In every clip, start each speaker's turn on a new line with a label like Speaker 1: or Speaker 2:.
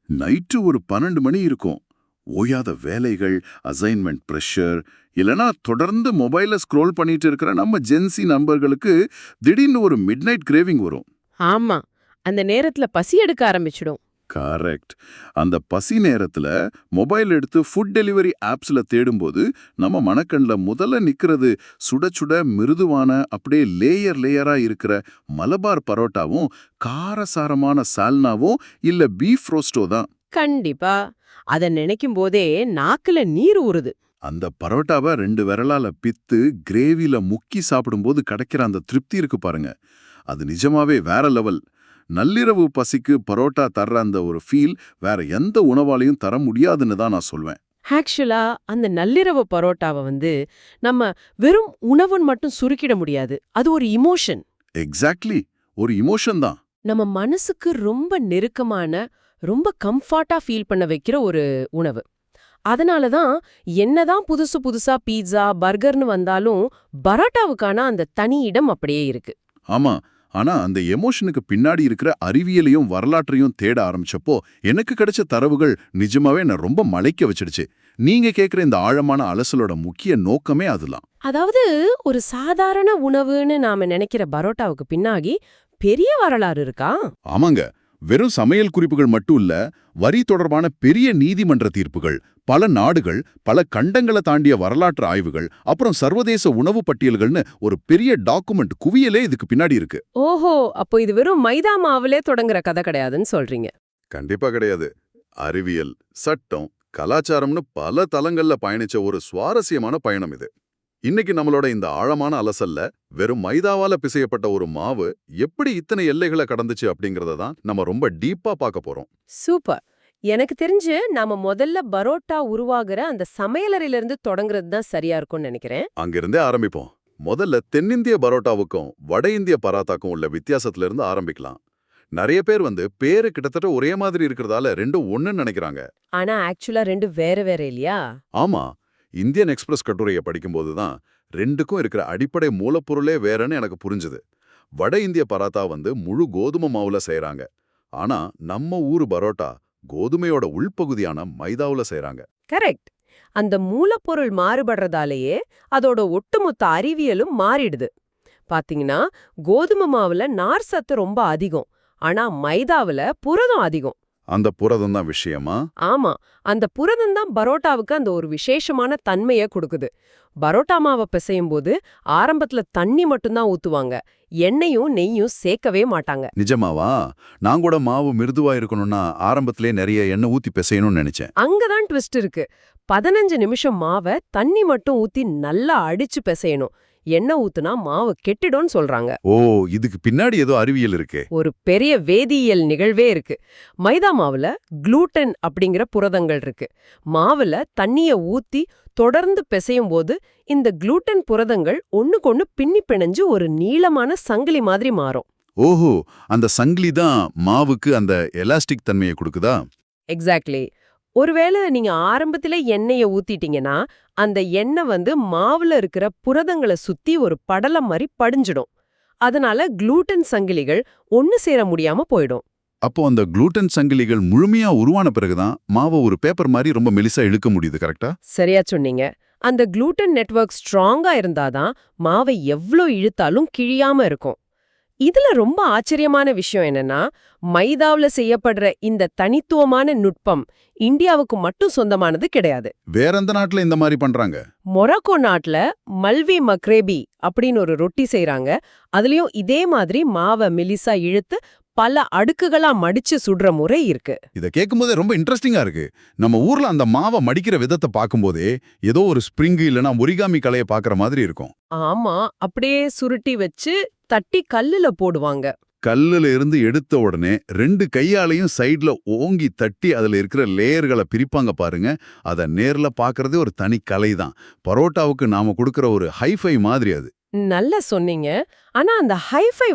Speaker 1: Night ஒரு 12 மணி இருக்கும். ஓயாத வேலைகள், அசைன்மெண்ட் பிரஷர், இல்லனா தொடர்ந்து மொபைல ஸ்க்ரோல் பண்ணிட்டு இருக்கிற நம்ம ஜென்சி நண்பர்களுக்கு திடீர்னு ஒரு மிட்நைட் கிரேவிங் வரும்.
Speaker 2: ஆமா. அந்த நேரத்துல பசி எடுக்க ஆரம்பிச்சிடும்.
Speaker 1: கரெக்ட். அந்த பசி நேரத்துல மொபைல் எடுத்து ஃபுட் டெலிவரி ஆப்ஸ்ல தேடும்போது நம்ம மனக்கண்ல முதல்ல நிக்கிறது சுட சுட மிருதுவான அப்படியே லேயர் லேயரா இருக்கிற மலபார் பரோட்டாவும் காரசாரமான சால்னாவும் இல்ல பீஃப் ரோஸ்டோ தான்.
Speaker 2: கண்டிப்பா. அத நினைக்கும் போதே நாக்குல நீர் ஊறுது.
Speaker 1: அந்த பரோட்டாவை 2 விரலால பித்து கிரேவில முக்கி சாப்பிடும்போது கிடைக்கிற அந்த திருப்தி இருக்கு பாருங்க, அது நிஜமாவே வேற லெவல். நள்ளிரவு பசிக்கு பரோட்டா தர்ற அந்த ஒரு ஃபீல் வேற எந்த உணவாலையும் தர முடியாதுன்னு தான் நான் சொல்வேன்.
Speaker 2: ஆக்சுவலா அந்த நள்ளிரவு பரோட்டாவ நம்ம வெறும் உணவுன்னு மட்டும் சுருக்கிட முடியாது. அது ஒரு இமோஷன்.
Speaker 1: எக்ஸாக்ட்லி, ஒரு இமோஷன் தான்.
Speaker 2: நம்ம மனசுக்கு ரொம்ப நெருக்கமான, ரொம்ப கம்ஃபர்ட்டா ஃபீல் பண்ண வைக்கிற ஒரு உணவு. அதனால தான் என்னதான் புதுசு புதுசா பீட்சா, பர்கர்னு வந்தாலும் பரோட்டாவுக்கான அந்த தனி இடம் அப்படியே இருக்கு.
Speaker 1: ஆமா, ஆனா அந்த எமோஷனுக்கு பின்னாடி இருக்கிற அறிவியலையும் வரலாற்றையும் தேட ஆரம்பிச்சப்போ எனக்கு கிடைச்ச தரவுகள் நிஜமாவே என்ன ரொம்ப மலைக்க வச்சிடுச்சு. நீங்க கேக்குற இந்த ஆழமான அலசலோட முக்கிய நோக்கமே அதுதான்.
Speaker 2: அதாவது ஒரு சாதாரண உணவுன்னு நாம நினைக்கிற பரோட்டாவுக்கு பின்னாடி பெரிய வரலாறு இருக்கா?
Speaker 1: ஆமாங்க, வெறும் சமையல் குறிப்புகள் மட்டும் இல்ல, வரி தொடர்பான பெரிய நீதிமன்ற தீர்ப்புகள், பல நாடுகள், பல கண்டங்களை தாண்டிய வரலாற்று ஆய்வுகள், அப்புறம் சர்வதேச உணவு பட்டியல்கள்னு ஒரு பெரிய டாக்குமெண்ட் குவியலே இதுக்கு பின்னாடி இருக்கு.
Speaker 2: ஓஹோ, அப்போ இது வெறும் மைதா மாவுலே தொடங்குற கதை கிடையாதுன்னு சொல்றீங்க.
Speaker 1: கண்டிப்பா கிடையாது. அறிவியல், சட்டம், கலாச்சாரம்னு பல தளங்கள்ல பயணிச்ச ஒரு சுவாரஸ்யமான பயணம் இது. இன்னைக்கு நம்மளோட இந்த ஆழமான அலசல்ல வெறும் மைதாவால பிசையப்பட்ட ஒரு மாவு எப்படி இத்தனை எல்லைகளை கடந்துச்சு அப்படிங்கறத தான் நம்ம ரொம்ப டீப்பா பார்க்க போறோம்.
Speaker 2: சூப்பர். எனக்கு தெரிஞ்சு நாம முதல்ல பரோட்டா உருவாகுற அந்த சமையலறையிலிருந்து தொடங்குறது தான் சரியா இருக்கும்னு நினைக்கிறேன்.
Speaker 1: அங்கிருந்தே ஆரம்பிப்போம். முதல்ல தென்னிந்திய பரோட்டாவுக்கும் வட இந்திய பராத்தாக்கும் உள்ள வித்தியாசத்துல இருந்து ஆரம்பிக்கலாம். நிறைய பேர் பேரு கிட்டத்தட்ட ஒரே மாதிரி இருக்கிறதால ரெண்டும் ஒண்ணுன்னு நினைக்கிறாங்க.
Speaker 2: ஆனா ஆக்சுவலா ரெண்டு வேற வேற இல்லையா?
Speaker 1: ஆமா, இந்தியன் எக்ஸ்பிரஸ் கட்டுரையை படிக்கும்போது தான் ரெண்டுக்கும் இருக்கிற அடிப்படை மூலப்பொருளே வேறன்னு எனக்கு புரிஞ்சுது. வட இந்திய பராத்தா முழு கோதுமை மாவுல செய்றாங்க. ஆனா நம்ம ஊரு பரோட்டா கோதுமையோட உள்பகுதியான மைதாவுல செய்றாங்க.
Speaker 2: கரெக்ட். அந்த மூலப்பொருள் மாறுபடுறதாலேயே அதோட ஒட்டுமொத்த அறிவியலும் மாறிடுது. பாத்தீங்கன்னா, கோதுமை மாவுல நார் சத்து ரொம்ப அதிகம். ஆனா மைதாவுல புரதம் அதிகம்.
Speaker 1: அந்த புரதம் தான் விஷயமா?
Speaker 2: ஆமா, அந்த புரதம் தான் பரோட்டாவுக்கு அந்த ஒரு விசேஷமான தன்மைய கொடுக்குது. பரோட்டா மாவை பிசையும் போது ஆரம்பத்துல தண்ணி மட்டும்தான் ஊத்துவாங்க. எண்ணெயும் நெய்யும் சேர்க்கவே மாட்டாங்க.
Speaker 1: நிஜமாவா? நான் கூட மாவு மிருதுவா இருக்கணும்னா ஆரம்பத்திலே நிறைய எண்ணெய் ஊத்தி பிசையணும்னு நினைச்சேன்.
Speaker 2: அங்கதான் ட்விஸ்ட் இருக்கு. 15 நிமிஷம் மாவை தண்ணி மட்டும் ஊத்தி நல்லா அடிச்சு பிசையணும். எண்ணெய் ஊத்துனா மாவு கெட்டிடும்னு சொல்றாங்க.
Speaker 1: ஓ, இதுக்கு பின்னாடி ஏதோ அறிவியல் இருக்கு.
Speaker 2: ஒரு பெரிய வேதியியல் நிகழ்வே இருக்கு. மைதா மாவுல குளூட்டன் அப்படிங்கிற புரதங்கள் இருக்கு. மாவுல தண்ணிய ஊத்தி தொடர்ந்து பிசையும் போது இந்த குளூட்டன் புரதங்கள் ஒண்ணுக்கொண்ணு பின்னி பிணைஞ்சு ஒரு நீளமான சங்கிலி மாதிரி மாறும்.
Speaker 1: ஓஹோ, அந்த சங்கிலி தான் மாவுக்கு அந்த எலாஸ்டிக் தன்மையை கொடுக்குதா?
Speaker 2: எக்ஸாக்ட்லி. ஒருவேளை நீங்க ஆரம்பத்திலே எண்ணெய ஊத்திட்டீங்கன்னா அந்த எண்ணெய் மாவுல இருக்கிற புரதங்களை சுத்தி ஒரு படலம் மாதிரி படிஞ்சிடும். அதனால குளூட்டன் சங்கிலிகள் ஒன்னு சேர முடியாம போயிடும்.
Speaker 1: அப்போ அந்த குளூட்டன் சங்கிலிகள் முழுமையா உருவான பிறகுதான் மாவை ஒரு பேப்பர் மாதிரி ரொம்ப மெலிசா இழுக்க முடியுது, கரெக்டா?
Speaker 2: சரியா சொன்னீங்க. அந்த குளூட்டன் நெட்வொர்க் ஸ்ட்ராங்கா இருந்தாதான் மாவை எவ்ளோ இழுத்தாலும் கிழியாம இருக்கும். இதுல ரொம்ப ஆச்சரியமான விஷயம் என்னன்னா, மைதாவுல செய்யப்படுற இந்த தனித்துவமான நுட்பம் இந்தியாவுக்கு மட்டும் சொந்தமானது கிடையாது.
Speaker 1: வேற எந்த நாட்டுல இந்த மாதிரி பண்றாங்க?
Speaker 2: மொராக்கோ நாட்டுல மல்வி மக்ரேபி அப்படின்னு ஒரு ரொட்டி செய்றாங்க. அதுலயும் இதே மாதிரி மாவை மெலிசா இழுத்து பல அடுக்குகளா மடிச்சு சுடுற முறை இருக்கு.
Speaker 1: இத கேட்கும்போதே ரொம்ப இன்ட்ரெஸ்டிங்கா இருக்கு. நம்ம ஊர்ல அந்த மாவை மடிக்கிற விதத்தை பார்க்கும்போதே ஏதோ ஒரு ஸ்ப்ரிங் இல்லனா ஒரிகாமி கலையை பார்க்குற மாதிரி இருக்கும்.
Speaker 2: ஆமா, அப்படியே சுருட்டி வச்சு தட்டி கல்லுல போடுவாங்க.
Speaker 1: கல்லுல இருந்து எடுத்த உடனே 2 கையாலையும் சைடுல ஓங்கி தட்டி அதுல இருக்கிற லேயர்களை பிரிப்பாங்க பாருங்க. அத நேர்ல பார்க்கறதே ஒரு தனி கலை தான். பரோட்டாவுக்கு நாம கொடுக்கிற ஒரு ஹைஃபை மாதிரி அது.
Speaker 2: நல்லா சொன்னீங்க. ஆனா அந்த ஹைஃபை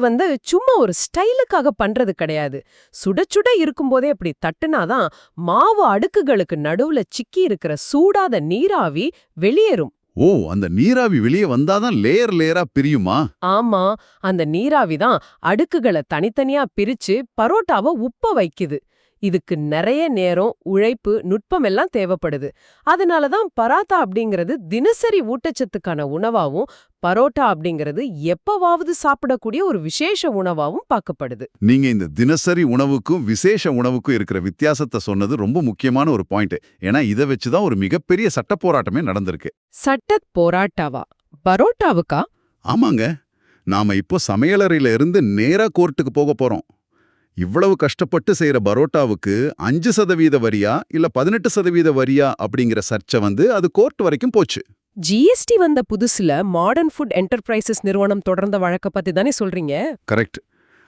Speaker 2: சும்மா ஒரு ஸ்டைலுக்காக பண்றது கிடையாது. சுட சுட இருக்கும்போதே அப்படி தட்டுனாதான் மாவு அடுக்குகளுக்கு நடுவுல சிக்கி இருக்கிற சூடாத நீராவி வெளியேறும்.
Speaker 1: ஓ, அந்த நீராவி வெளியே வந்தாதான் லேயர் லேயரா பிரியுமா?
Speaker 2: ஆமா, அந்த நீராவி தான் அடுக்குகளை தனித்தனியா பிரிச்சு பரோட்டாவை உப்ப வைக்குது. இதுக்கு நிறைய நேரம், உழைப்பு, நுட்பம் எல்லாம் தேவைப்படுது. அதனால தான் பராத்தா அப்படிங்கிறது தினசரி ஊட்டச்சத்துக்கான உணவாவும், பரோட்டா அப்படிங்கிறது எப்பவாவது சாப்பிடக்கூடிய ஒரு விசேஷ உணவாவும் பார்க்கப்படுது.
Speaker 1: நீங்க இந்த தினசரி உணவுக்கும் விசேஷ உணவுக்கும் இருக்கிற வித்தியாசத்தை சொன்னது ரொம்ப முக்கியமான ஒரு பாயிண்ட். ஏன்னா இதை வச்சுதான் ஒரு மிகப்பெரிய சட்ட போராட்டமே நடந்திருக்கு.
Speaker 2: சட்டத் போராட்டாவா? பரோட்டாவுக்கா?
Speaker 1: ஆமாங்க. நாம இப்போ சமையலறையில இருந்து நேரா கோர்ட்டுக்கு போக போறோம். இவ்வளவு கஷ்டப்பட்டு செய்யற பரோட்டாவுக்கு 5% வரியா இல்ல 18% வரியா அப்படிங்கிற சர்ச்சை அது கோர்ட் வரைக்கும் போச்சு.
Speaker 2: ஜிஎஸ்டி வந்த புதுசுல மாடர்ன் ஃபுட் என்டர்பிரைசஸ் நிறுவனம் தொடர்ந்த வழக்க பத்தி தானே சொல்றீங்க?
Speaker 1: Correct.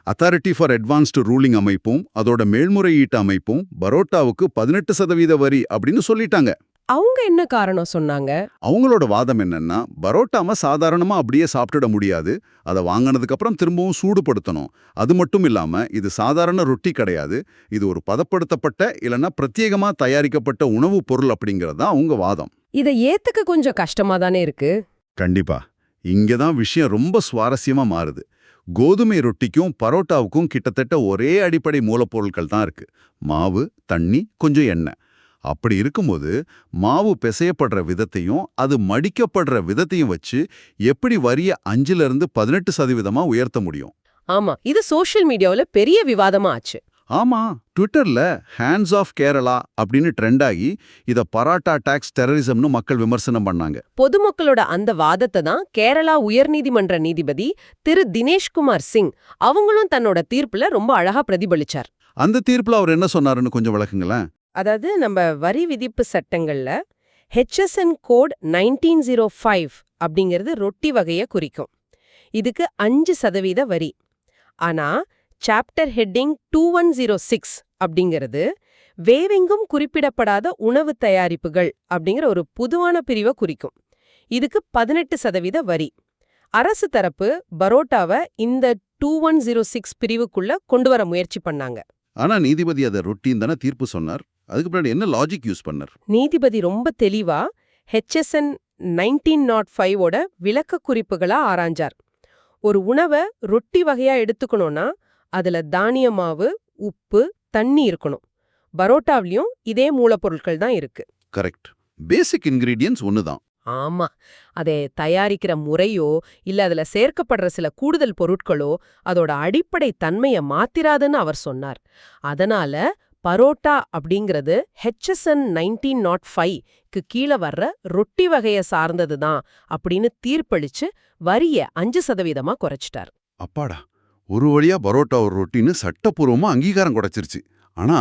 Speaker 1: Authority for advanced ruling அமைப்பும் அதோட மேல்முறையீட்டு அமைப்பும் பரோட்டாவுக்கு 18% வரி அப்படின்னு சொல்லிட்டாங்க.
Speaker 2: அவங்க என்ன காரணம் சொன்னாங்க?
Speaker 1: அவங்களோட வாதம் என்னன்னா, பரோட்டாவை சாதாரணமா அப்படியே சாப்பிட்டுட முடியாது, அதை வாங்கினதுக்கு அப்புறம் திரும்பவும் சூடுபடுத்தணும். அது மட்டும் இல்லாம இது சாதாரண ரொட்டி கிடையாது, இது ஒரு பதப்படுத்தப்பட்ட இல்லைன்னா பிரத்யேகமா தயாரிக்கப்பட்ட உணவுப் பொருள் அப்படிங்கிறது தான் அவங்க வாதம்.
Speaker 2: இதை ஏத்துக்க கொஞ்சம் கஷ்டமா தானே இருக்கு.
Speaker 1: கண்டிப்பா. இங்கதான் விஷயம் ரொம்ப சுவாரஸ்யமா மாறுது. கோதுமை ரொட்டிக்கும் பரோட்டாவுக்கும் கிட்டத்தட்ட ஒரே அடிப்படை மூலப்பொருட்கள் தான் இருக்கு. மாவு, தண்ணி, கொஞ்சம் எண்ணெய். அப்படி இருக்கும்போது மாவு பிசையப்படுற விதத்தையும் அது மடிக்கப்படுற விதத்தையும் வச்சு எப்படி வரிய 5லிருந்து 18% உயர்த்த முடியும்?
Speaker 2: ஆமா, இது சோஷியல் மீடியாவுல பெரிய விவாதமா ஆச்சு.
Speaker 1: ஆமா, ட்விட்டர்ல ஹேண்ட்ஸ் ஆஃப் கேரளா அப்படின்னு ட்ரெண்ட் ஆகி இத பராட்டா டாக்ஸ் டெரரிசம்னு மக்கள் விமர்சனம் பண்ணாங்க.
Speaker 2: பொதுமக்களோட அந்த வாதத்தை தான் கேரளா உயர்நீதிமன்ற நீதிபதி திரு தினேஷ்குமார் சிங் அவங்களும் தன்னோட தீர்ப்புல ரொம்ப அழகா பிரதிபலிச்சார்.
Speaker 1: அந்த தீர்ப்புல அவர் என்ன சொன்னாருன்னு கொஞ்சம் விளக்குங்களேன்.
Speaker 2: அதாவது நம்ம வரி விதிப்பு சட்டங்கள்ல HSN கோட் 1905 அப்படிங்கிறது ரொட்டி வகையை குறிக்கும். இதுக்கு 5% வரி. ஆனா சாப்டர் ஹெட்டிங் 2106 அப்படிங்கிறது வேவெங்கும் குறிப்பிடப்படாத உணவு தயாரிப்புகள் அப்படிங்கிற ஒரு பொதுவான பிரிவை குறிக்கும். இதுக்கு 18% வரி. அரசு தரப்பு பரோட்டாவை இந்த 2106 பிரிவுக்குள்ள கொண்டு வர முயற்சி பண்ணாங்க.
Speaker 1: ஆனா நீதிபதி அதை ரொட்டின்னு தானே தீர்ப்பு சொன்னார். அதுக்கு பின்னாடி என்ன லாஜிக் யூஸ் பண்ணார்?
Speaker 2: நீதிபதி ரொம்ப தெளிவா HSN 1905ஓட விளக்க குறிப்புகளா ஆராய்ஞ்சார். ஒரு உணவை ரொட்டி வகையா எடுத்துக்கணும்னா அதுல தானிய மாவு, உப்பு, தண்ணி இருக்கணும். பரோட்டாவிலையும் இதே மூலப்பொருட்கள் தான் இருக்கு.
Speaker 1: கரெக்ட். பேசிக் இன்கிரீடியன்ட்ஸ் ஒண்ணுதான்.
Speaker 2: ஆமா, அதை தயாரிக்கிற முறையோ இல்ல அதுல சேர்க்கப்படுற சில கூடுதல் பொருட்களோ அதோட அடிப்படை தன்மையை மாத்திராதுன்னு அவர் சொன்னார். அதனால பரோட்டா அப்படிங்கிறது HSN 1905க்கு கீழே வர்ற ரொட்டி வகையை சார்ந்தது தான் அப்படின்னு தீர்ப்பளிச்சு வரிய 5% குறைச்சிட்டார்.
Speaker 1: அப்பாடா, ஒரு வழியா பரோட்டா ஒரு ரொட்டின்னு சட்டப்பூர்வமா அங்கீகாரம் கிடைச்சிருச்சு. ஆனா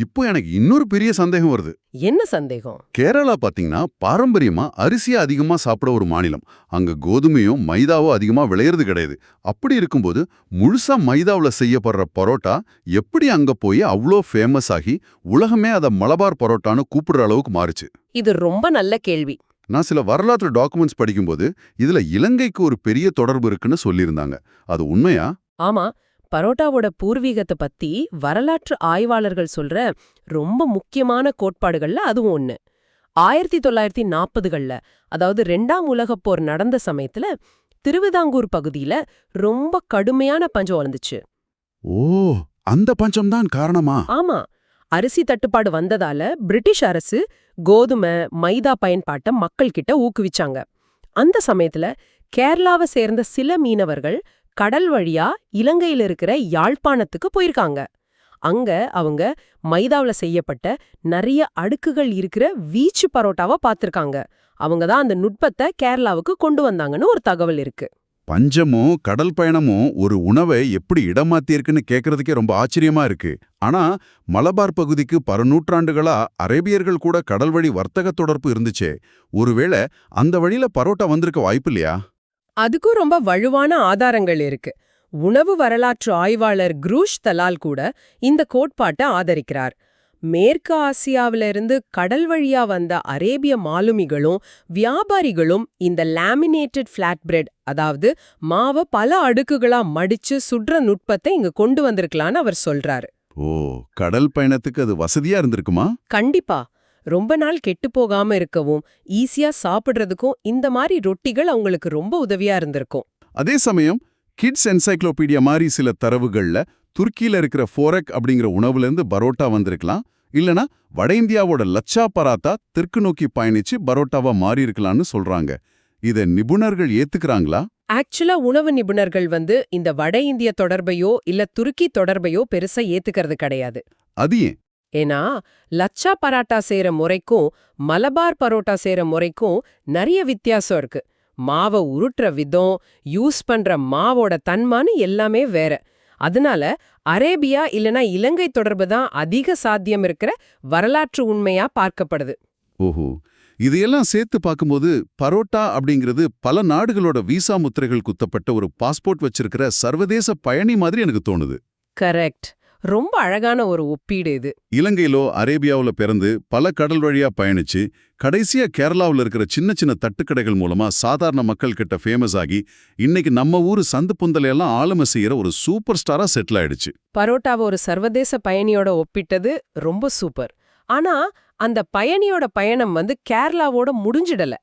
Speaker 1: இப்போ எனக்கு இன்னொரு பெரிய சந்தேகம் வருது.
Speaker 2: என்ன சந்தேகம்?
Speaker 1: கேரளா பாத்தீங்கன்னா பாரம்பரியமா அரிசியை அதிகமா சாப்பிட ஒரு மாநிலம். அங்க கோதுமையும் மைதாவோ அதிகமா விளையிறது கிடையாது. அப்படி இருக்கும்போது முழுசா மைதாவுல செய்யப்படுற பரோட்டா எப்படி அங்க போய் அவ்வளோ ஃபேமஸ் ஆகி உலகமே அதை மலபார் பரோட்டான்னு கூப்பிடுற அளவுக்கு மாறுச்சு?
Speaker 2: இது ரொம்ப நல்ல கேள்வி.
Speaker 1: நான் சில வரலாற்று டாக்குமெண்ட்ஸ் படிக்கும்போது இதுல இலங்கைக்கு ஒரு பெரிய தொடர்பு இருக்குன்னு சொல்லியிருந்தாங்க. அது உண்மையா?
Speaker 2: ஆமா, பரோட்டாவோட பூர்வீகத்தை பத்தி வரலாற்று ஆய்வாளர்கள் சொல்ற ரொம்ப முக்கியமான கோட்பாடுகள்ல அதுவும் ஒண்ணு. 1940கள்ல அதாவது 2ஆம் உலகப் போர் நடந்த சமயத்துல திருவிதாங்கூர் பகுதியில ரொம்ப கடுமையான பஞ்சம் வந்துச்சு.
Speaker 1: ஓ, அந்த பஞ்சம்தான் காரணமா?
Speaker 2: ஆமா, அரிசி தட்டுப்பாடு வந்ததால பிரிட்டிஷ் அரசு கோதுமை, மைதா பயன்பாட்டை மக்கள் கிட்ட ஊக்குவிச்சாங்க. அந்த சமயத்துல கேரளாவை சேர்ந்த சில மீனவர்கள் கடல் வழியா இலங்கையில இருக்கிற யாழ்ப்பாணத்துக்கு போயிருக்காங்க. அங்க அவங்க மைதாவுல செய்யப்பட்ட நிறைய அடுக்குகள் இருக்கிற வீச்சு பரோட்டாவை பார்த்திருக்காங்க. அவங்க தான் அந்த நுட்பத்தை கேரளாவுக்கு கொண்டு வந்தாங்கன்னு ஒரு தகவல் இருக்கு.
Speaker 1: பஞ்சமும் கடல் பயணமும் ஒரு உணவை எப்படி இடமாத்தியிருக்குன்னு கேட்கறதுக்கே ரொம்ப ஆச்சரியமா இருக்கு. ஆனா மலபார் பகுதிக்கு பல நூற்றாண்டுகளா அரேபியர்கள் கூட கடல் வழி வர்த்தக தொடர்பு இருந்துச்சே, ஒருவேளை அந்த வழியில பரோட்டா வந்திருக்க வாய்ப்பு இல்லையா?
Speaker 2: அதுக்கும் ரொம்ப வலுவான ஆதாரங்கள் இருக்கு. உணவு வரலாற்று ஆய்வாளர் குரூஷ் தலால் கூட இந்த கோட்பாட்டை ஆதரிக்கிறார். மேற்கு ஆசியாவிலிருந்து கடல் வழியா வந்த அரேபிய மாலுமிகளும் வியாபாரிகளும் இந்த லேமினேட்டட் ஃபிளாட் பிரெட், அதாவது மாவை பல அடுக்குகளா மடிச்சு சுடுற நுட்பத்தை இங்க கொண்டு வந்திருக்கலான்னு அவர் சொல்றாரு.
Speaker 1: ஓ, கடல் பயணத்துக்கு அது வசதியா இருந்திருக்குமா?
Speaker 2: கண்டிப்பா. ரொம்ப நாள் கெட்டு போகாம இருக்கவும் ஈஸியா சாப்பிடுறதுக்கும் இந்த மாதிரி ரொட்டிகள் அவங்களுக்கு ரொம்ப உதவியா இருந்திருக்கும்.
Speaker 1: அதே சமயம் கிட்ஸ் என்சைக்ளோபீடியா மாதிரி சில தரவுகள்ல துருக்கியில இருக்கிற ஃபோரக் அப்படிங்கிற உணவுல இருந்து பரோட்டா வந்திருக்கலாம், இல்லனா வட இந்தியாவோட லச்சா பராத்தா தெற்கு நோக்கி பயணிச்சு பரோட்டாவா மாறி இருக்கலாம்னு சொல்றாங்க. இத நிபுணர்கள் ஏத்துக்கறாங்களா?
Speaker 2: ஆக்சுவலா உணவு நிபுணர்கள் இந்த வட இந்திய தொடர்பையோ இல்ல துருக்கி தொடர்பையோ பெருசா ஏத்துக்கிறது கிடையாது.
Speaker 1: அது ஏன்?
Speaker 2: ஏன்னா லச்சா பராட்டா செய்யற முறைக்கும் மலபார் பரோட்டா செய்யற முறைக்கும் நிறைய வித்தியாசம் இருக்கு. மாவை உருட்டுற விதம், யூஸ் பண்ற மாவோட தன்மான்னு எல்லாமே வேற. அதனால அரேபியா இல்லனா இலங்கை தொடர்பு தான் அதிக சாத்தியம் இருக்கிற வரலாற்று உண்மையா பார்க்கப்படுது.
Speaker 1: ஓஹோ, இதையெல்லாம் சேர்த்து பார்க்கும்போது பரோட்டா அப்படிங்கிறது பல நாடுகளோட விசா முத்திரைகள் குத்தப்பட்ட ஒரு பாஸ்போர்ட் வச்சிருக்கிற சர்வதேச பயணி மாதிரி எனக்கு தோணுது.
Speaker 2: கரெக்ட். ரொம்ப அழகான ஒரு ஒப்பீடு இது.
Speaker 1: இலங்கையிலோ அரேபியாவுல பிறந்து பல கடல் வழியா பயணிச்சு கடைசியா கேரளாவுல இருக்கிற சின்ன சின்ன தட்டுக்கடைகள் மூலமா சாதாரண மக்கள் கிட்ட ஃபேமஸ் ஆகி இன்னைக்கு நம்ம ஊரு சந்து புந்தலையெல்லாம் ஆளுமை செய்யற ஒரு சூப்பர் ஸ்டாரா செட்டில் ஆயிடுச்சு.
Speaker 2: பரோட்டாவை ஒரு சர்வதேச பயணியோட ஒப்பிட்டது ரொம்ப சூப்பர். ஆனா அந்த பயணியோட பயணம் கேரளாவோட முடிஞ்சிடல.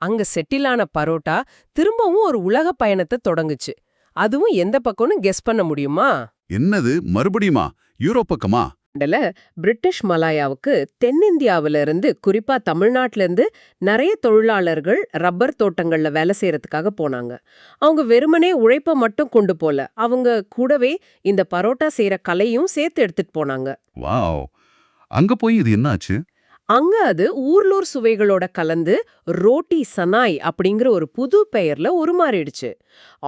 Speaker 2: அங்க செட்டிலான பரோட்டா திரும்பவும் ஒரு உலக பயணத்தை தொடங்குச்சு. அதுவும் எந்த பக்கம்னு கெஸ் பண்ண முடியுமா?
Speaker 1: என்னது, மறுபடியுமா? யூரோப் பக்கமா?
Speaker 2: பிரிட்டிஷ் மலாயாவுக்கு தென்னிந்தியாவில இருந்து, குறிப்பா தமிழ்நாட்டில இருந்து நிறைய தொழிலாளர்கள் ரப்பர் தோட்டங்கள்ல வேலை செய்யறதுக்காக போனாங்க. அவங்க வெறுமனே உழைப்ப மட்டும் கொண்டு போல, அவங்க கூடவே இந்த பரோட்டா செய்யற கலையும் சேர்த்து எடுத்துட்டு போனாங்க.
Speaker 1: வாவ், அங்க போய் இது என்னாச்சு?
Speaker 2: அங்க அது ஊர்லூர் சுவைகளோட கலந்து ரோட்டி சனாய் அப்படிங்கிற ஒரு புது பெயர்ல உருமாறிடுச்சு.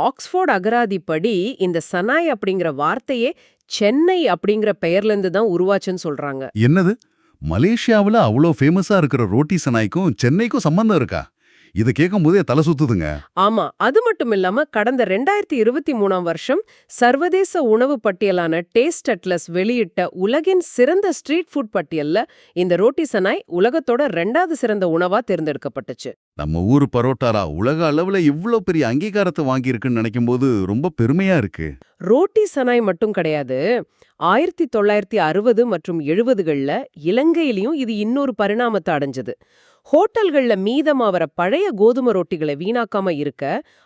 Speaker 2: ஆக்ஸ்போர்ட் அகராதிப்படி இந்த சனாய் அப்படிங்கிற வார்த்தையே சென்னை அப்படிங்கிற பெயர்ல இருந்து தான் உருவாச்சுன்னு சொல்றாங்க.
Speaker 1: என்னது, மலேசியாவுல அவ்வளோ ஃபேமஸா இருக்கிற ரோட்டி சனாய்க்கும் சென்னைக்கும் சம்பந்தம் இருக்கா? இதை கேட்கும் போதே தலை சுத்துதுங்க.
Speaker 2: ஆமா, அது மட்டும் இல்லாம கடந்த 2023 வருஷம் சர்வதேச உணவு பட்டியலான டேஸ்ட் அட்லஸ் வெளியிட்ட உலகின் சிறந்த ஸ்ட்ரீட் ஃபுட் பட்டியல்ல இந்த ரோட்டி சனாய் உலகத்தோட 2வது சிறந்த உணவா தேர்ந்தெடுக்கப்பட்டுச்சு.
Speaker 1: நம்ம ஊர் பரோட்டாரா உலக அளவுல இவ்ளோ பெரிய அங்கீகாரத்தை வாங்கியிருக்குன்னு நினைக்கும் போது ரொம்ப பெருமையா இருக்கு.
Speaker 2: ரோட்டி சனாய் மட்டும் கிடையாது, 1960 மற்றும் 70கள்ல இலங்கையிலயும் இது இன்னொரு பரிணாமத்தை அடைஞ்சது. ஹோட்டல்கள்ல மீதமாவற பழைய கோதுமை ரொட்டிகளை வீணாக்காம இருக்க,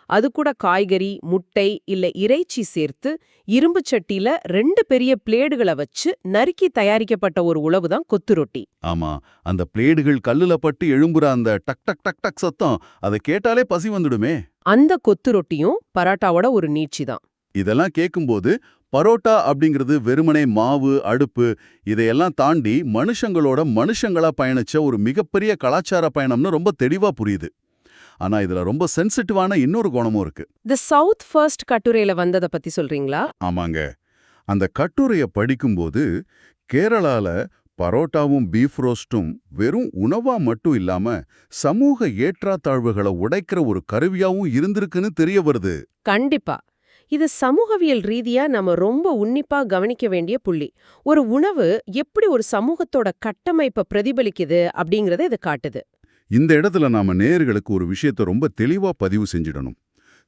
Speaker 2: அது கூட காய்கறி, முட்டை இல்ல இறைச்சி சேர்த்து இரும்பு சட்டியில 2 பெரிய பிளேடுகளை வச்சு நறுக்கி தயாரிக்கப்பட்ட ஒரு உணவு தான் கொத்து ரொட்டி.
Speaker 1: ஆமா, அந்த பிளேடுகள் கல்லுல பட்டு எழும்புற அந்த டக் டக் டக் டக் சத்தம், அதை கேட்டாலே பசி வந்துடுமே.
Speaker 2: அந்த கொத்து ரொட்டியும் பரோட்டாவோட ஒரு நீட்சி தான்.
Speaker 1: இதெல்லாம் கேட்கும்போது பரோட்டா அப்படிங்கிறது வெறுமனே மாவு, அடுப்பு இதையெல்லாம் தாண்டி மனுஷங்களா பயணிச்ச ஒரு மிகப்பெரிய கலாச்சார பயணம்னு ரொம்ப தெளிவா புரியுது. ஆனா இதுல ரொம்ப சென்சிட்டிவான இன்னொரு கோணமும் இருக்கு.
Speaker 2: தி சவுத் ஃபர்ஸ்ட் கட்டுரையில வந்ததை பத்தி சொல்றீங்களா?
Speaker 1: ஆமாங்க, அந்த கட்டுரைய படிக்கும்போது கேரளால பரோட்டாவும் பீஃப் ரோஸ்டும் வெறும் உணவா மட்டும் இல்லாம சமூக ஏற்றாத்தாழ்வுகளை உடைக்கிற ஒரு கருவியாவும் இருந்திருக்குன்னு தெரிய வருது.
Speaker 2: கண்டிப்பா. இது சமூகவியல் ரீதியா நம்ம ரொம்ப உன்னிப்பா கவனிக்க வேண்டிய புள்ளி. ஒரு உணவு எப்படி ஒரு சமூகத்தோட கட்டமைப்பை பிரதிபலிக்குது அப்படிங்கறத இது காட்டுது.
Speaker 1: இந்த இடத்துல நாம நேயர்களுக்கு ஒரு விஷயத்தை ரொம்ப தெளிவா பதிவு செஞ்சிடணும்.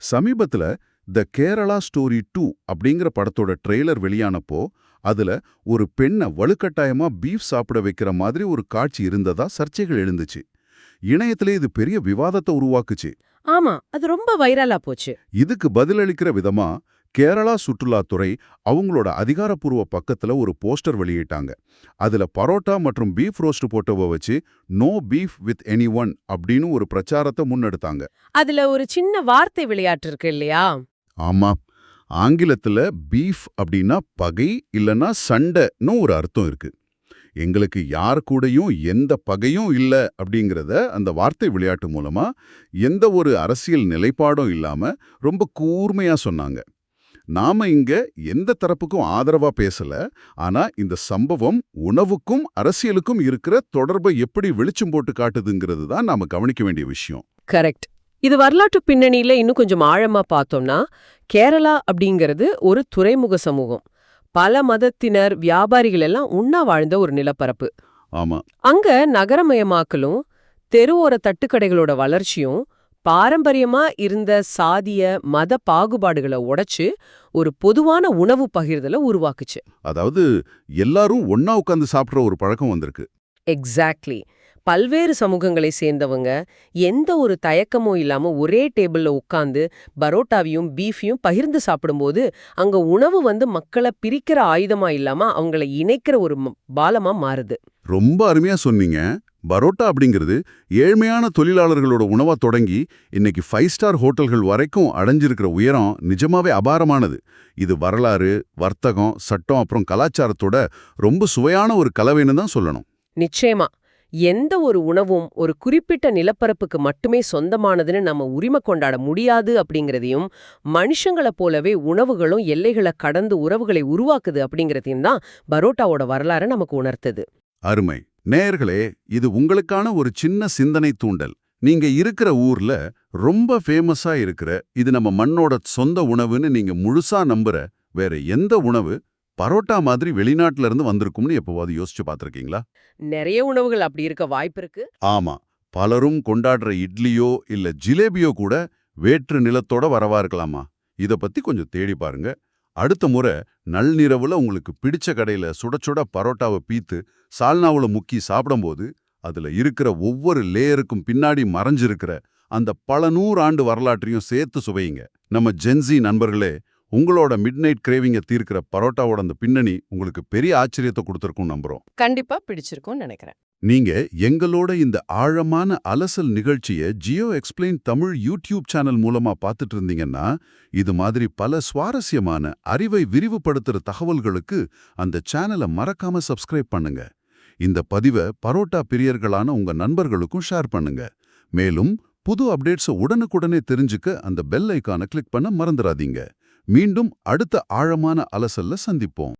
Speaker 1: சமீபத்துல த கேரளா ஸ்டோரி 2 அப்படிங்கிற படத்தோட ட்ரெய்லர் வெளியானப்போ அதுல ஒரு பெண்ணை வலுக்கட்டாயமா பீஃப் சாப்பிட வைக்கிற மாதிரி ஒரு காட்சி இருந்ததா சர்ச்சைகள் எழுந்துச்சு. இணையத்திலே இது பெரிய விவாதத்தை உருவாக்குச்சு.
Speaker 2: ஆமா, அது ரொம்ப வைரலா போச்சு.
Speaker 1: இதுக்கு பதிலளிக்கிற விதமா கேரளா சுற்றுலாத்துறை அவங்களோட அதிகாரப்பூர்வ பக்கத்துல ஒரு போஸ்டர் வெளியிட்டாங்க. அதுல பரோட்டா மற்றும் பீஃப் ரோஸ்ட் போட்டோவை வச்சு நோ பீஃப் வித் எனிஒன் அப்படின்னு ஒரு பிரச்சாரத்தை முன்னெடுத்தாங்க.
Speaker 2: அதுல ஒரு சின்ன வார்த்தை விளையாட்டு இருக்கு இல்லையா?
Speaker 1: ஆமா, ஆங்கிலத்துல பீஃப் அப்படின்னா பகை இல்லனா சண்டைன்னு ஒரு அர்த்தம் இருக்கு. எங்களுக்கு யார் கூடயும் எந்த பகையும் இல்ல அப்படிங்கிறத அந்த வார்த்தை விளையாட்டு மூலமா எந்த ஒரு அரசியல் நிலைப்பாடும் இல்லாம ரொம்ப கூர்மையா சொன்னாங்க. நாம இங்க எந்த தரப்புக்கும் ஆதரவா பேசல, ஆனா இந்த சம்பவம் உணவுக்கும் அரசியலுக்கும் இருக்கிற தொடர்பை எப்படி வெளிச்சம் போட்டு காட்டுதுங்கிறது தான் நாம கவனிக்க வேண்டிய விஷயம்.
Speaker 2: கரெக்ட். இது வரலாற்று பின்னணியில இன்னும் கொஞ்சம் ஆழமா பார்த்தோம்னா, கேரளா அப்படிங்கிறது ஒரு துறைமுக சமூகம். பல மதத்தினர், வியாபாரிகள் எல்லாம் உண்ணா வாழ்ந்த ஒரு நிலப்பரப்பு.
Speaker 1: ஆமா,
Speaker 2: அங்க நகரமயமாக்கலும் தெருவோர தட்டுக்கடைகளோட வளர்ச்சியும் பாரம்பரியமா இருந்த சாதிய மத பாகுபாடுகளை உடைச்சு ஒரு பொதுவான உணவு பகிர்தலை உருவாக்குச்சு.
Speaker 1: அதாவது எல்லாரும் ஒண்ணா உட்கார்ந்து சாப்பிடுற ஒரு பழக்கம் வந்திருக்கு.
Speaker 2: எக்ஸாக்ட்லி. பல்வேறு சமூகங்களை சேர்ந்தவங்க எந்த ஒரு தயக்கமும் இல்லாம ஒரே டேபிள்ல உட்கார்ந்து பரோட்டாவையும் பீஃபையும் பகிர்ந்து சாப்பிடும்போது அங்க உணவு மக்களை பிரிக்கிற ஆயுதமா இல்லாம அவங்கள இணைக்கிற ஒரு பாலமா மாறுது.
Speaker 1: ரொம்ப அருமையா சொன்னீங்க. பரோட்டா அப்படிங்கிறது ஏழ்மையான தொழிலாளர்களோட உணவா தொடங்கி இன்னைக்கு 5 ஸ்டார் ஹோட்டல்கள் வரைக்கும் அடைஞ்சிருக்கிற உயரம் நிஜமாவே அபாரமானது. இது வரலாறு, வர்த்தகம், சட்டம் அப்புறம் கலாச்சாரத்தோட ரொம்ப சுவையான ஒரு கலவைன்னு தான் சொல்லணும்.
Speaker 2: நிச்சயமா. எந்த ஒரு உணவும் ஒரு குறிப்பிட்ட நிலப்பரப்புக்கு மட்டுமே சொந்தமானதுன்னு நம்ம உரிமை கொண்டாட முடியாது அப்படிங்கிறதையும், மனுஷங்கள போலவே உணவுகளும் எல்லைகளை கடந்து உறவுகளை உருவாக்குது அப்படிங்கிறதையும் தான் பரோட்டாவோட வரலாறு நமக்கு உணர்த்துது.
Speaker 1: அருமை. நேயர்களே, இது உங்களுக்கான ஒரு சின்ன சிந்தனை தூண்டல். நீங்க இருக்கிற ஊர்ல ரொம்ப ஃபேமஸா இருக்கிற, இது நம்ம மண்ணோட சொந்த உணவுன்னு நீங்க முழுசா நம்புற வேற எந்த உணவு பரோட்டா மாதிரி வெளிநாட்டுல இருந்து வந்திருக்கும்னு எப்போவாது யோசிச்சு பார்த்திருக்கீங்களா?
Speaker 2: நிறைய உணவுகள் அப்படி இருக்க வாய்ப்பிருக்கு.
Speaker 1: ஆமா. பலரும் கொண்டாடுற இட்லியோ இல்ல ஜிலேபியோ கூட வேற்று நிலத்தோட வரவா இருக்கலாமா? இத பத்தி கொஞ்சம் தேடி பாருங்க. அடுத்த முறை நள்ளிரவுல உங்களுக்கு பிடிச்ச கடையில சுட சுட பரோட்டாவை பீத்து சால்னாவுல முக்கி சாப்பிடும்போது அதுல இருக்கிற ஒவ்வொரு லேயருக்கும் பின்னாடி மறைஞ்சிருக்கிற அந்த பல 100 ஆண்டு வரலாற்றையும் சேர்த்து சுவையுங்க. நம்ம ஜென்சி நண்பர்களே, உங்களோட மிட்நைட் கிரேவிங்க தீர்க்கிற பரோட்டாவோட அந்த பின்னணி உங்களுக்கு பெரிய ஆச்சரியத்தை கொடுத்துருக்கும் நம்புறோம்.
Speaker 2: கண்டிப்பா பிடிச்சிருக்கும்னு நினைக்கிறேன்.
Speaker 1: நீங்க எங்களோட இந்த ஆழமான அலசல் நிகழ்ச்சியை Jio explain Tamil YouTube channel மூலமா பார்த்துட்டு இருந்தீங்கன்னா, இது மாதிரி பல சுவாரஸ்யமான அறிவை விரிவுபடுத்துற தகவல்களுக்கு அந்த சேனலை மறக்காம சப்ஸ்கிரைப் பண்ணுங்க. இந்த பதிவை பரோட்டா பிரியர்களான உங்க நண்பர்களுக்கும் ஷேர் பண்ணுங்க. மேலும் புது அப்டேட்ஸை உடனுக்குடனே தெரிஞ்சுக்க அந்த பெல் ஐகானை கிளிக் பண்ண மறந்துடாதீங்க. மீண்டும் அடுத்த ஆழமான அலசல்ல சந்திப்போம்.